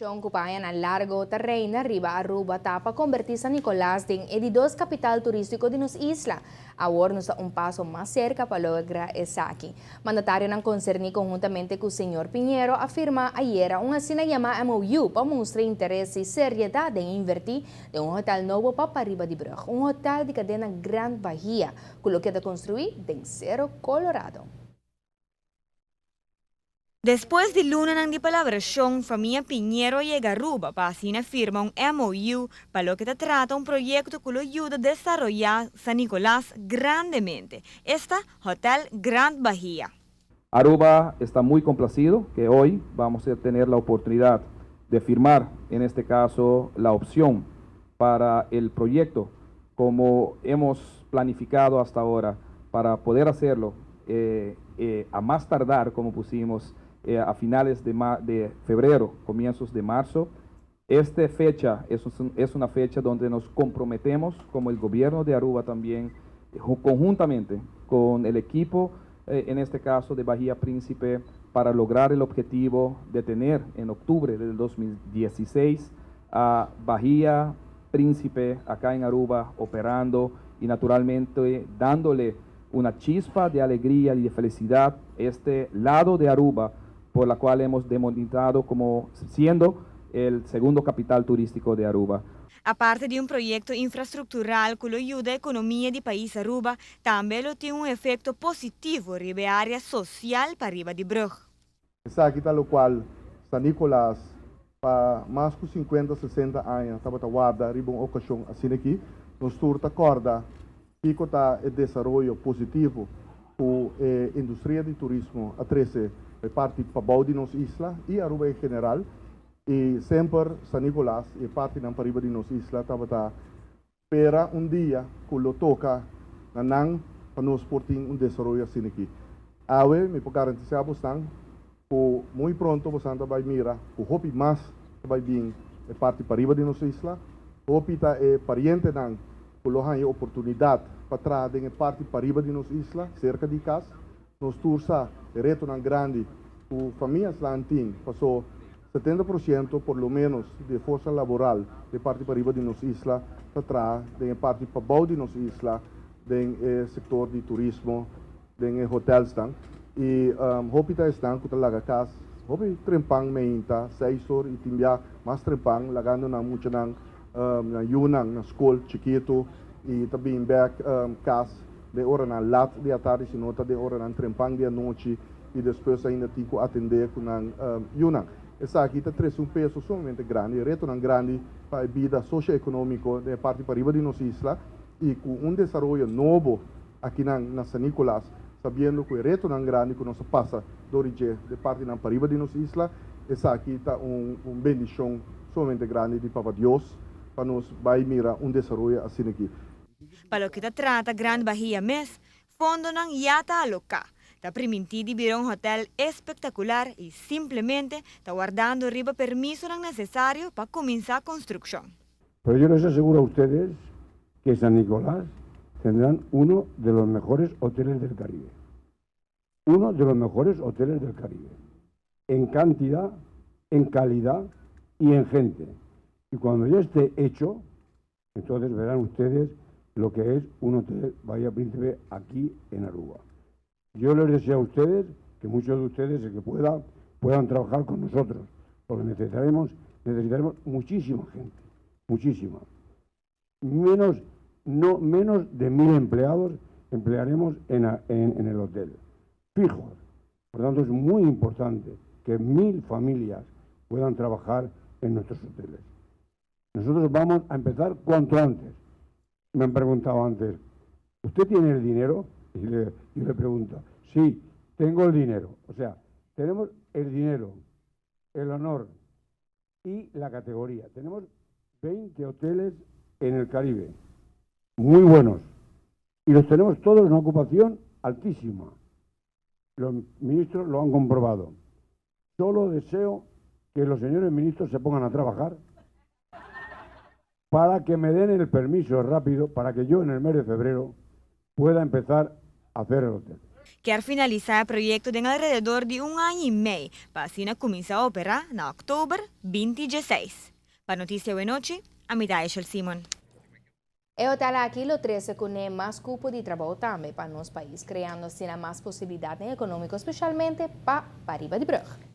Siyong kupayan ang largo terreno riba Aruba tapa convertir San Nicolás din edidos capital turístico de nos isla. Ahora sa un paso más cerca para lograr esa aquí. Mandatario ng concerni conjuntamente con señor Piñero afirma ayer una sinayama MOU para mostrar interés y seriedad en invertir de un hotel nuevo para Riba de Brug, un hotel de cadena Grand Bahía, con lo que de construir en Cerro Colorado. Después de luna ng dipalabrasyon, familia Piñero llega a Aruba para así firma un MOU para lo que te trata un proyecto que lo ayuda a desarrollar San Nicolás grandemente. Hotel Grand Bahía. Aruba está muy complacido que hoy vamos a tener la oportunidad de firmar, en este caso, la opción para el proyecto como hemos planificado hasta ahora para poder hacerlo a más tardar, como pusimos, a finales de febrero, comienzos de marzo. Esta fecha es una fecha donde nos comprometemos como el gobierno de Aruba también, conjuntamente con el equipo, en este caso de Bahía Príncipe, para lograr el objetivo de tener en octubre del 2016 a Bahía Príncipe acá en Aruba operando y naturalmente dándole una chispa de alegría y de felicidad este lado de Aruba, por la cual hemos demonizado como siendo el segundo capital turístico de Aruba. Aparte de un proyecto infraestructural que lo ayuda a la economía del país Aruba, también lo tiene un efecto positivo en la área social para Riba de Brug. Essa aqui está lo qual San Nicolás para mais de 50, 60 anos estava guarda riba uma ocasião assim aqui, nos turta corda que está o desenvolvimento positivo para a indústria de turismo a 13 parte para de nossa isla e Aruba em geral e sempre San Nicolás e parte da para de nossa isla estava para dia que lo toca na para nós portar desenvolvimento assim aqui. Awe me por garantizar bastante que muito pronto você vai mirar que hopi mais vai vir é parte para de nossa isla, hopi tá é pariente não que lo hay oportunidade para trazer em parte para de nossa isla cerca de casa. Nos tursa el reto tan grande, tu familias la antin pasó 70% por lo menos de fuerza laboral de parte para arriba de nuestra isla, atrás de parte para abajo de nuestra isla, del sector de turismo, de hotels están. Y hopita están que la casa, hopi trempang meinta, 6 horas y timbia más trempang, lagando na mucha na yunang na school chiquito y también back casa. De hora na lat de tarde, se nota de hora na trempang de noite e depois ainda tem que atender com a Yunnan. Essa aqui está traz peso sumamente grande, reto grande para a vida socioeconômica da parte para riba de nossa isla e com desenvolvimento novo aqui na San Nicolás, sabendo que o reto grande que nós passa de parte na para riba de nossa isla, essa aqui está bendição sumamente grande de Papa Deus para nós vai mirar desenvolvimento assim aqui. Para lo que te trata Grand Bahía Mes, fondo ng yata aloca. Está permitido vivir un hotel espectacular y simplemente está guardando arriba permiso necesario para comenzar construcción. Pero yo les aseguro a ustedes que San Nicolás tendrán uno de los mejores hoteles del Caribe. Uno de los mejores hoteles del Caribe. En cantidad, en calidad y en gente. Y cuando ya esté hecho, entonces verán ustedes lo que es un hotel Bahía Príncipe aquí en Aruba. Yo les deseo a ustedes que muchos de ustedes, el que puedan trabajar con nosotros, porque necesitaremos muchísima gente, muchísima. Menos de 1000 empleados emplearemos en el hotel, fijos. Por tanto, es muy importante que 1000 familias puedan trabajar en nuestros hoteles. Nosotros vamos a empezar cuanto antes. Me han preguntado antes, ¿usted tiene el dinero? Y yo le pregunto, sí, tengo el dinero. O sea, tenemos el dinero, el honor y la categoría. Tenemos 20 hoteles en el Caribe, muy buenos. Y los tenemos todos en una ocupación altísima. Los ministros lo han comprobado. Solo deseo que los señores ministros se pongan a trabajar para que me den el permiso rápido para que yo en el mes de febrero pueda empezar a hacer el hotel. Quer finalizar el proyecto en alrededor de 1 año y medio, para así comienza a operar en octubre 2016. Para Noticia de Noche, a mi Daeshel Simon. E o tal aqui lo 13 com mais cupo de trabalho também para nosso país, criando assim mais possibilidades econômicas, especialmente para Pariba de Brugge.